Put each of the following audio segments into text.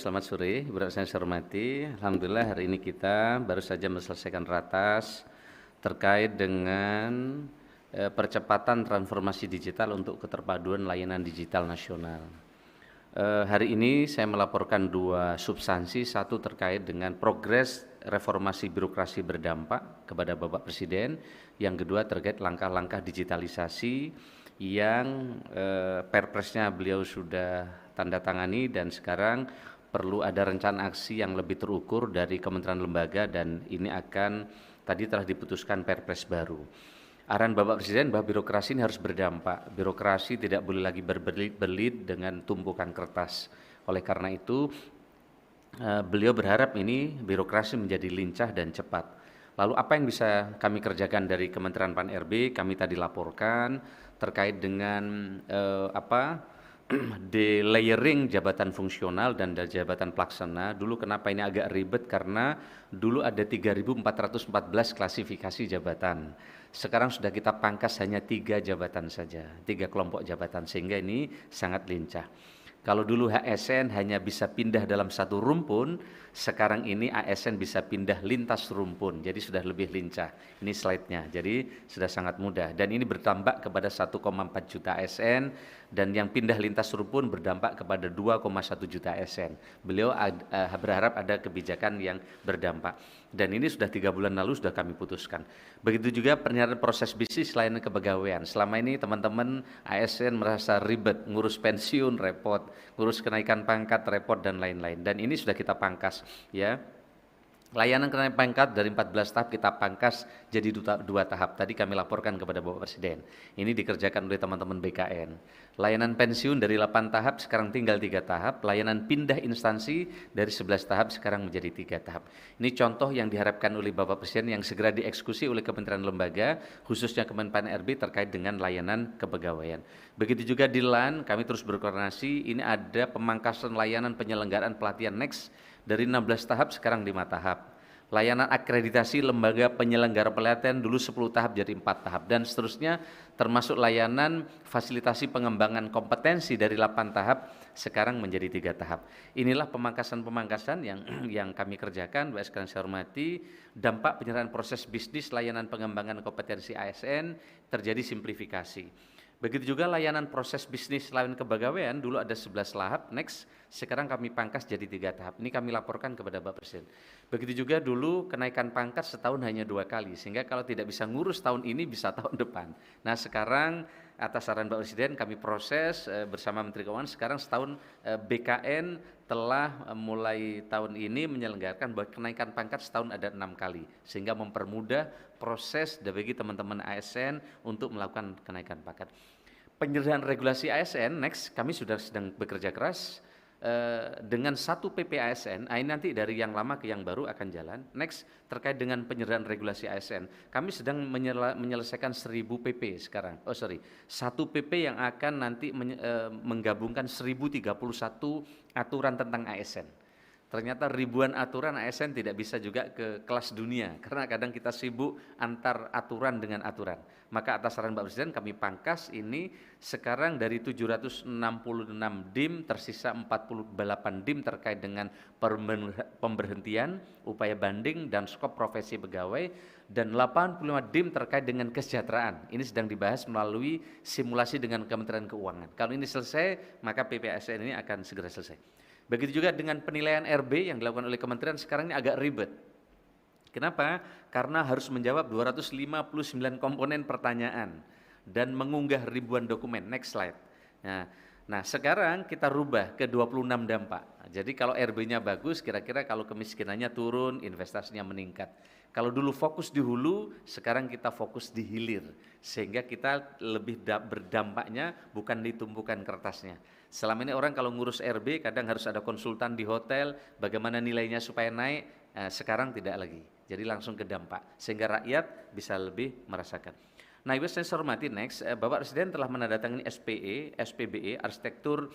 Selamat sore, Ibu saya hormati. Alhamdulillah hari ini kita baru saja menyelesaikan ratas terkait dengan percepatan transformasi digital untuk keterpaduan layanan digital nasional. Hari ini saya melaporkan dua substansi, satu terkait dengan progres reformasi birokrasi berdampak kepada Bapak Presiden, yang kedua terkait langkah-langkah digitalisasi yang perpresnya beliau sudah tanda tangani dan sekarang perlu ada rencana aksi yang lebih terukur dari kementerian lembaga dan ini akan tadi telah diputuskan perpres baru. Arahan Bapak Presiden bahwa birokrasi ini harus berdampak. Birokrasi tidak boleh lagi berbelit-belit dengan tumpukan kertas. Oleh karena itu, beliau berharap ini birokrasi menjadi lincah dan cepat. Lalu apa yang bisa kami kerjakan dari Kementerian Pan-RB? Kami tadi laporkan terkait dengan delayering jabatan fungsional dan jabatan pelaksana. Dulu kenapa ini agak ribet, karena dulu ada 3.414 klasifikasi jabatan. Sekarang sudah kita pangkas hanya 3 jabatan saja, 3 kelompok jabatan, sehingga ini sangat lincah. Kalau dulu ASN hanya bisa pindah dalam satu rumpun, sekarang ini ASN bisa pindah lintas rumpun, jadi sudah lebih lincah. Ini slide-nya, jadi sudah sangat mudah. Dan ini berdampak kepada 1,4 juta ASN, dan yang pindah lintas rumpun berdampak kepada 2,1 juta ASN. Beliau berharap ada kebijakan yang berdampak. Dan ini sudah 3 bulan lalu sudah kami putuskan. Begitu juga penyelenggaraan proses bisnis layanan kepegawaian. Selama ini teman-teman ASN merasa ribet, ngurus pensiun repot, ngurus kenaikan pangkat repot dan lain-lain. Dan ini sudah kita pangkas, ya. Layanan kenaikan pangkat dari 14 tahap kita pangkas jadi 2 tahap. Tadi kami laporkan kepada Bapak Presiden. Ini dikerjakan oleh teman-teman BKN. Layanan pensiun dari 8 tahap sekarang tinggal 3 tahap. Layanan pindah instansi dari 11 tahap sekarang menjadi 3 tahap. Ini contoh yang diharapkan oleh Bapak Presiden yang segera dieksekusi oleh kementerian lembaga, khususnya Kemenpan RB terkait dengan layanan kepegawaian. Begitu juga di LAN, kami terus berkoordinasi. Ini ada pemangkasan layanan penyelenggaraan pelatihan Next dari 16 tahap sekarang 5 tahap. Layanan akreditasi lembaga penyelenggara pelatihan dulu 10 tahap jadi 4 tahap dan seterusnya, termasuk layanan fasilitasi pengembangan kompetensi dari 8 tahap sekarang menjadi 3 tahap. Inilah pemangkasan-pemangkasan yang kami kerjakan. Bapak sekalian saya hormati, dampak penyerahan proses bisnis layanan pengembangan kompetensi ASN terjadi simplifikasi. Begitu juga layanan proses bisnis layanan kepegawaian, dulu ada 11 tahap, Next, sekarang kami pangkas jadi 3 tahap. Ini kami laporkan kepada Bapak Presiden. Begitu juga dulu kenaikan pangkat setahun hanya 2 kali, sehingga kalau tidak bisa ngurus tahun ini bisa tahun depan. Nah sekarang atas saran Bapak Presiden kami proses bersama Menteri Keuangan, sekarang setahun BKN telah mulai tahun ini menyelenggarakan bahwa kenaikan pangkat setahun ada 6 kali, sehingga mempermudah proses bagi teman-teman ASN untuk melakukan kenaikan pangkat. Penyederhanaan regulasi ASN, Next, kami sudah sedang bekerja keras dengan 1 PP ASN, ini nanti dari yang lama ke yang baru akan jalan. Next, terkait dengan penyederhanaan regulasi ASN, kami sedang menyelesaikan 1000 PP sekarang, 1 PP yang akan nanti menggabungkan 1031 aturan tentang ASN. Ternyata ribuan aturan ASN tidak bisa juga ke kelas dunia, karena kadang kita sibuk antar aturan dengan aturan. Maka atas saran Bapak Presiden kami pangkas ini sekarang dari 766 DIM, tersisa 48 DIM terkait dengan pemberhentian, upaya banding, dan skop profesi pegawai, dan 85 DIM terkait dengan kesejahteraan. Ini sedang dibahas melalui simulasi dengan Kementerian Keuangan. Kalau ini selesai, maka PPASN ini akan segera selesai. Begitu juga dengan penilaian RB yang dilakukan oleh kementerian, sekarang ini agak ribet. Kenapa? Karena harus menjawab 259 komponen pertanyaan dan mengunggah ribuan dokumen. Next slide. Nah sekarang kita rubah ke 26 dampak. Jadi kalau RB-nya bagus, kira-kira kalau kemiskinannya turun, investasinya meningkat. Kalau dulu fokus di hulu, sekarang kita fokus di hilir, sehingga kita lebih berdampaknya bukan di tumpukan kertasnya. Selama ini orang kalau ngurus RB kadang harus ada konsultan di hotel, bagaimana nilainya supaya naik, sekarang tidak lagi. Jadi langsung ke dampak, sehingga rakyat bisa lebih merasakan. Nah, Ibu saya hormati, Next, Bapak Presiden telah menandatangani SPBE, Arsitektur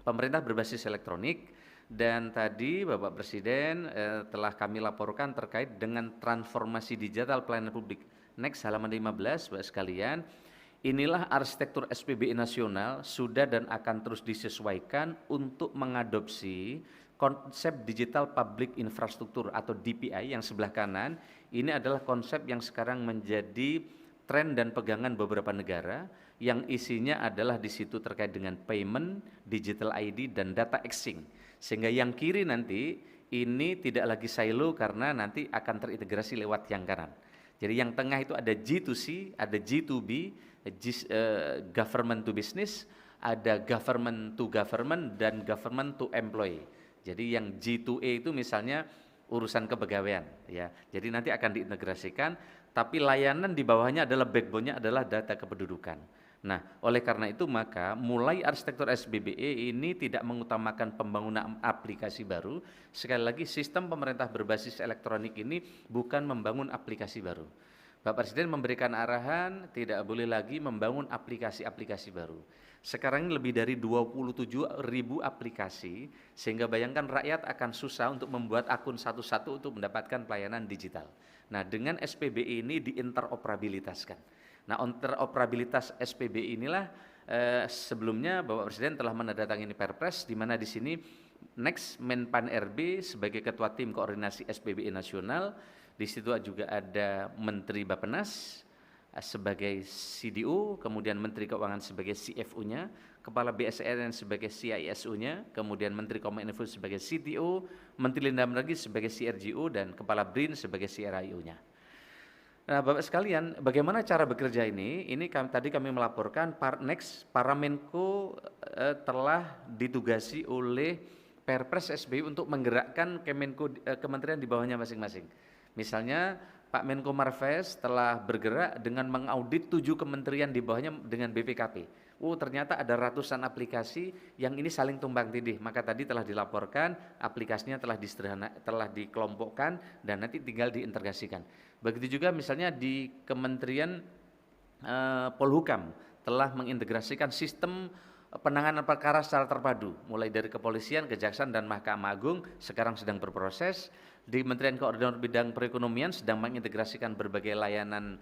Pemerintah Berbasis Elektronik, dan tadi Bapak Presiden telah kami laporkan terkait dengan transformasi digital pelayanan publik. Next, halaman 15, Bapak sekalian. inilah arsitektur SPBI nasional sudah dan akan terus disesuaikan untuk mengadopsi konsep digital public infrastruktur atau DPI yang sebelah kanan. Ini adalah konsep yang sekarang menjadi tren dan pegangan beberapa negara yang isinya adalah di situ terkait dengan payment, digital ID dan data exchange. Sehingga yang kiri nanti ini tidak lagi silo karena nanti akan terintegrasi lewat yang kanan. Jadi yang tengah itu ada G2C, ada G2B, government to business, ada government to government, dan government to employee. Jadi yang G2E itu misalnya urusan kepegawaian, ya. Jadi nanti akan diintegrasikan, tapi layanan di bawahnya adalah backbone-nya adalah data kependudukan. Nah, oleh karena itu maka mulai arsitektur SBBE ini tidak mengutamakan pembangunan aplikasi baru. Sekali lagi sistem pemerintah berbasis elektronik ini bukan membangun aplikasi baru. Pak Presiden memberikan arahan tidak boleh lagi membangun aplikasi-aplikasi baru. Sekarang ini lebih dari 27.000 aplikasi, sehingga bayangkan rakyat akan susah untuk membuat akun satu-satu untuk mendapatkan pelayanan digital. Nah, dengan SPBI ini diinteroperabilitaskan. Nah, interoperabilitas SPBI inilah sebelumnya Bapak Presiden telah menandatangani Perpres, di mana di sini Next Menpan RB sebagai Ketua Tim Koordinasi SPBI Nasional. Di situ juga ada Menteri Bappenas sebagai CDO, kemudian Menteri Keuangan sebagai CFO-nya, Kepala BSN sebagai CISO-nya, kemudian Menteri Kominfo sebagai CTO, Menteri Dalam Negeri sebagai CRGO, dan Kepala BRIN sebagai CRIO-nya. Nah, Bapak sekalian, bagaimana cara bekerja ini? Ini tadi kami melaporkan Next para Menko telah ditugasi oleh Perpres SBY untuk menggerakkan kementerian di bawahnya masing-masing. Misalnya Pak Menko Marves telah bergerak dengan mengaudit 7 kementerian di bawahnya dengan BPKP. Ternyata ada ratusan aplikasi yang ini saling tumpang tindih. Maka tadi telah dilaporkan, aplikasinya telah dikelompokkan dan nanti tinggal diintegrasikan. Begitu juga misalnya di Kementerian Polhukam telah mengintegrasikan sistem penanganan perkara secara terpadu, mulai dari kepolisian, kejaksaan, dan Mahkamah Agung sekarang sedang berproses. Di Kementerian Koordinator Bidang Perekonomian sedang mengintegrasikan berbagai layanan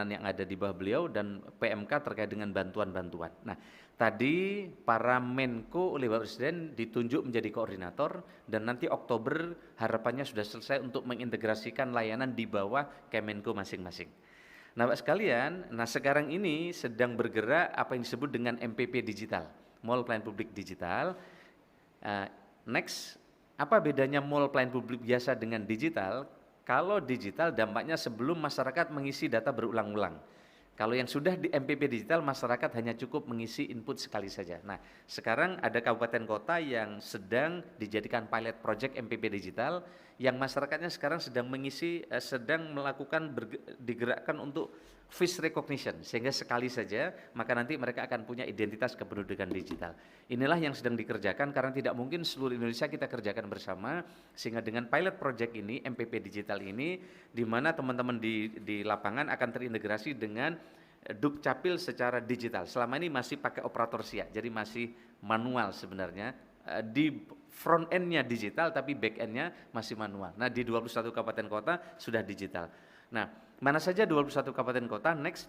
yang ada di bawah beliau, dan PMK terkait dengan bantuan-bantuan. Nah, tadi para Menko oleh Bapak Presiden ditunjuk menjadi koordinator, dan nanti Oktober harapannya sudah selesai untuk mengintegrasikan layanan di bawah Kemenko masing-masing. Nah, Pak sekalian, sekarang ini sedang bergerak apa yang disebut dengan MPP digital, Mall Pelayanan Publik Digital. Next, apa bedanya mall pelayanan publik biasa dengan digital? Kalau digital dampaknya sebelum masyarakat mengisi data berulang-ulang. Kalau yang sudah di MPP digital, masyarakat hanya cukup mengisi input sekali saja. Nah, sekarang ada kabupaten kota yang sedang dijadikan pilot project MPP digital, yang masyarakatnya sekarang sedang melakukan digerakkan untuk face recognition, sehingga sekali saja maka nanti mereka akan punya identitas kependudukan digital. Inilah yang sedang dikerjakan, karena tidak mungkin seluruh Indonesia kita kerjakan bersama, sehingga dengan pilot project ini, MPP digital ini, di mana teman-teman di lapangan akan terintegrasi dengan Dukcapil secara digital. Selama ini masih pakai operator SIA, jadi masih manual sebenarnya. Di front end-nya digital, tapi back end-nya masih manual. Nah, di 21 kabupaten kota sudah digital. Nah, mana saja 21 kabupaten kota? Next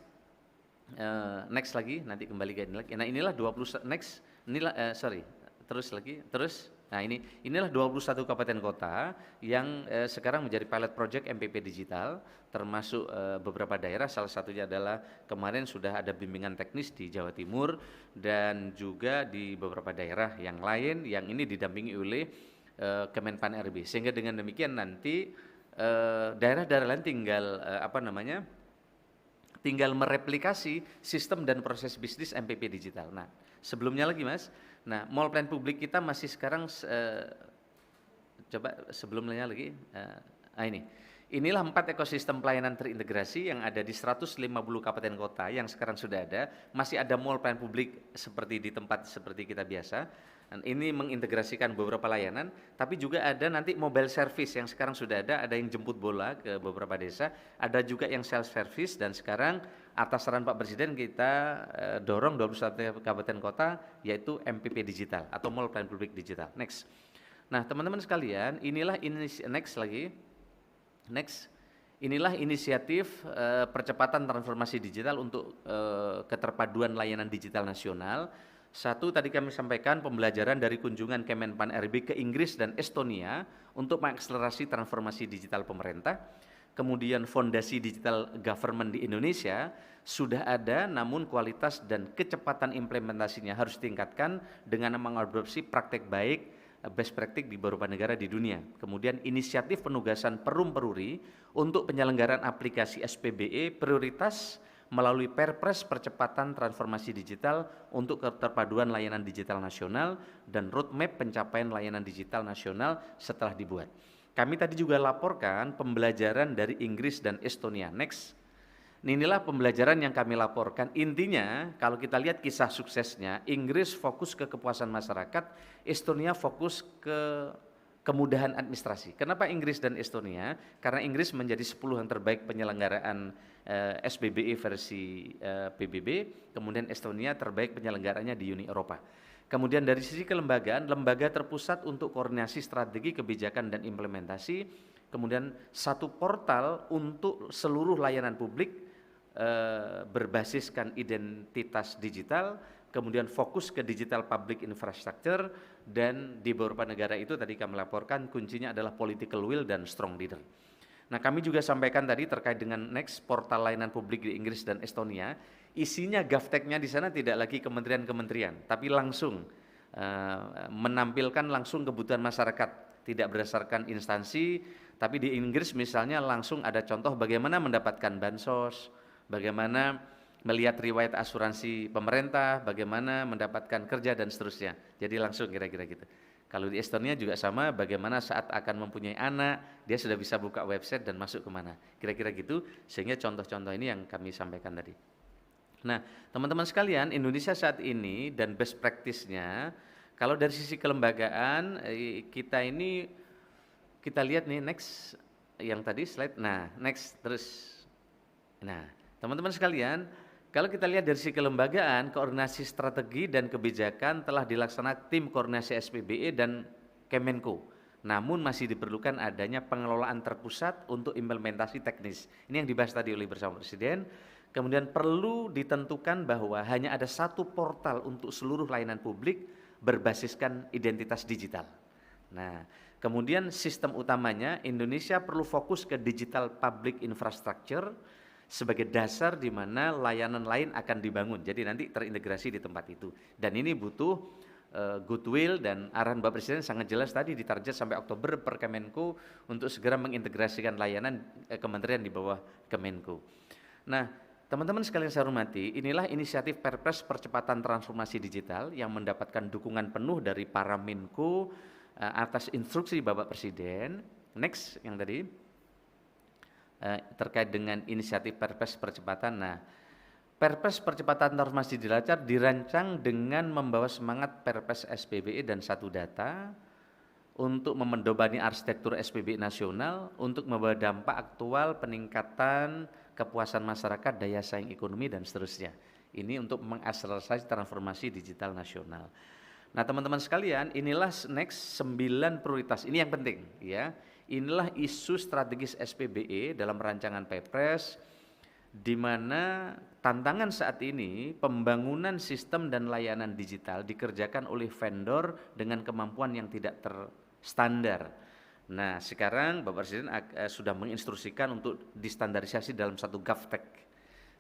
lagi, nanti kembali ke ini lagi. Nah, inilah 20 next, inilah terus. Nah, inilah 21 kabupaten kota yang sekarang menjadi pilot project MPP digital, termasuk beberapa daerah. Salah satunya adalah kemarin sudah ada bimbingan teknis di Jawa Timur, dan juga di beberapa daerah yang lain yang ini didampingi oleh Kemenpan RB. Sehingga dengan demikian nanti daerah-daerah lain tinggal mereplikasi sistem dan proses bisnis MPP digital. Nah, sebelumnya lagi Mas, mall pelayanan publik kita masih sekarang coba sebelumnya lagi, inilah 4 ekosistem pelayanan terintegrasi yang ada di 150 kabupaten kota yang sekarang sudah ada. Masih ada mall pelayanan publik seperti di tempat seperti kita biasa, dan ini mengintegrasikan beberapa layanan, tapi juga ada nanti mobile service yang sekarang sudah ada yang jemput bola ke beberapa desa, ada juga yang self service, dan sekarang atas saran Pak Presiden kita dorong 21 kabupaten kota yaitu MPP digital atau mall pelayanan publik digital. Next. Nah, teman-teman sekalian, inilah next. Inilah inisiatif percepatan transformasi digital untuk keterpaduan layanan digital nasional. Satu, tadi kami sampaikan pembelajaran dari kunjungan Kemenpan RB ke Inggris dan Estonia untuk mengakselerasi transformasi digital pemerintah. Kemudian fondasi digital government di Indonesia sudah ada, namun kualitas dan kecepatan implementasinya harus ditingkatkan dengan mengadopsi praktek baik best practice di beberapa negara di dunia. Kemudian inisiatif penugasan Perum Peruri untuk penyelenggaraan aplikasi SPBE prioritas melalui Perpres percepatan transformasi digital untuk keterpaduan layanan digital nasional dan roadmap pencapaian layanan digital nasional setelah dibuat. Kami tadi juga laporkan pembelajaran dari Inggris dan Estonia. Next. Inilah pembelajaran yang kami laporkan. Intinya kalau kita lihat kisah suksesnya, Inggris fokus ke kepuasan masyarakat, Estonia fokus ke kemudahan administrasi. Kenapa Inggris dan Estonia? Karena Inggris menjadi 10 yang terbaik penyelenggaraan SBBE versi PBB, kemudian Estonia terbaik penyelenggaranya di Uni Eropa. Kemudian dari sisi kelembagaan, lembaga terpusat untuk koordinasi strategi kebijakan dan implementasi, kemudian satu portal untuk seluruh layanan publik berbasiskan identitas digital, kemudian fokus ke digital public infrastructure, dan di beberapa negara itu tadi kami laporkan kuncinya adalah political will dan strong leader. Nah, kami juga sampaikan tadi terkait dengan next portal layanan publik di Inggris dan Estonia, isinya GovTech-nya di sana tidak lagi kementerian-kementerian, tapi langsung menampilkan langsung kebutuhan masyarakat, tidak berdasarkan instansi, tapi di Inggris misalnya langsung ada contoh bagaimana mendapatkan bansos, bagaimana melihat riwayat asuransi pemerintah, bagaimana mendapatkan kerja dan seterusnya. Jadi langsung kira-kira gitu. Kalau di Estonia juga sama, bagaimana saat akan mempunyai anak, dia sudah bisa buka website dan masuk kemana. Kira-kira gitu, sehingga contoh-contoh ini yang kami sampaikan tadi. Nah, teman-teman sekalian, Indonesia saat ini dan best practice-nya, kalau dari sisi kelembagaan, kita ini, kita lihat nih next, yang tadi slide, nah next terus. Nah, teman-teman sekalian, kalau kita lihat dari sisi kelembagaan, koordinasi strategi dan kebijakan telah dilaksanakan tim koordinasi SPBE dan Kemenko. Namun masih diperlukan adanya pengelolaan terpusat untuk implementasi teknis. Ini yang dibahas tadi oleh bersama Presiden. Kemudian perlu ditentukan bahwa hanya ada satu portal untuk seluruh layanan publik berbasiskan identitas digital. Nah, kemudian sistem utamanya Indonesia perlu fokus ke digital public infrastructure sebagai dasar di mana layanan lain akan dibangun. Jadi nanti terintegrasi di tempat itu. Dan ini butuh goodwill, dan arahan Bapak Presiden sangat jelas tadi ditarget sampai Oktober per Kemenko untuk segera mengintegrasikan layanan kementerian di bawah Kemenko. Nah, teman-teman sekalian saya hormati, inilah inisiatif Perpres percepatan transformasi digital yang mendapatkan dukungan penuh dari para Menko atas instruksi Bapak Presiden. Next, yang tadi. Terkait dengan inisiatif Perpres percepatan. Nah, Perpres percepatan transformasi digital dirancang dengan membawa semangat Perpres SPBE dan Satu Data untuk memendobani arsitektur SPBE nasional untuk membawa dampak aktual peningkatan kepuasan masyarakat, daya saing ekonomi dan seterusnya. Ini untuk mengakselerasi transformasi digital nasional. Nah, teman-teman sekalian, inilah next 9 prioritas. Ini yang penting, ya. Inilah isu strategis SPBE dalam rancangan Perpres, di mana tantangan saat ini pembangunan sistem dan layanan digital dikerjakan oleh vendor dengan kemampuan yang tidak terstandar. Nah, sekarang Bapak Presiden sudah menginstruksikan untuk distandarisasi dalam satu GovTech.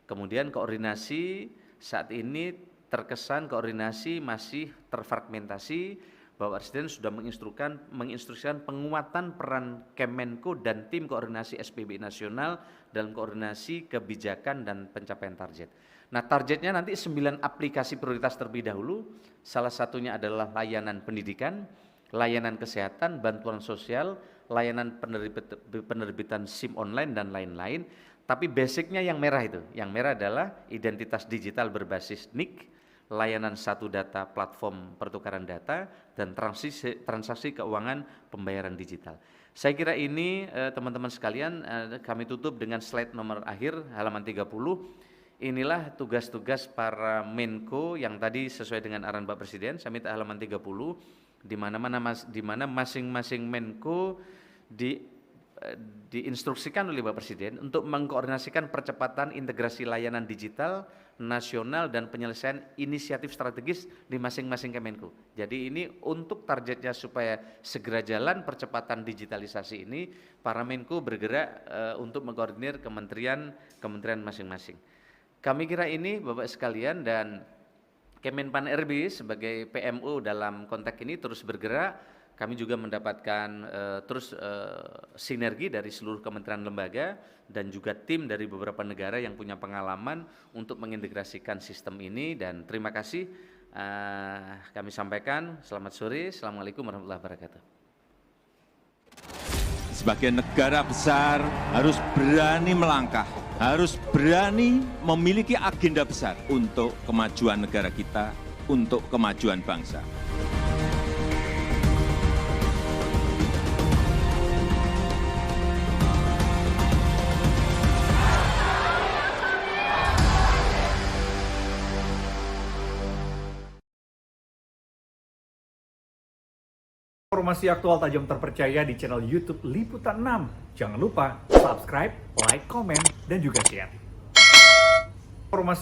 Kemudian koordinasi saat ini terkesan koordinasi masih terfragmentasi. Bapak Presiden sudah menginstruksikan penguatan peran Kemenko dan tim koordinasi SPBE nasional dalam koordinasi kebijakan dan pencapaian target. Nah, targetnya nanti 9 aplikasi prioritas terlebih dahulu. Salah satunya adalah layanan pendidikan, layanan kesehatan, bantuan sosial, layanan penerbitan SIM online dan lain-lain. Tapi basicnya yang merah itu, yang merah adalah identitas digital berbasis NIK, layanan Satu Data platform pertukaran data, dan transaksi keuangan pembayaran digital. Saya kira ini teman-teman sekalian, kami tutup dengan slide nomor akhir halaman 30. Inilah tugas-tugas para Menko yang tadi sesuai dengan arahan Bapak Presiden. Saya minta halaman 30 di mana masing-masing Menko diinstruksikan oleh Bapak Presiden untuk mengkoordinasikan percepatan integrasi layanan digital nasional dan penyelesaian inisiatif strategis di masing-masing Kemenko. Jadi ini untuk targetnya supaya segera jalan percepatan digitalisasi ini, para Menko bergerak untuk mengkoordinir kementerian masing-masing. Kami kira ini Bapak sekalian, dan Kemenpan RB sebagai PMO dalam konteks ini terus bergerak. Kami juga mendapatkan sinergi dari seluruh kementerian lembaga dan juga tim dari beberapa negara yang punya pengalaman untuk mengintegrasikan sistem ini. Dan terima kasih kami sampaikan. Selamat sore, Assalamualaikum warahmatullahi wabarakatuh. Sebagai negara besar harus berani melangkah, harus berani memiliki agenda besar untuk kemajuan negara kita, untuk kemajuan bangsa. Informasi aktual tajam terpercaya di channel YouTube Liputan 6. Jangan lupa subscribe, like, komen, dan juga share. Informasi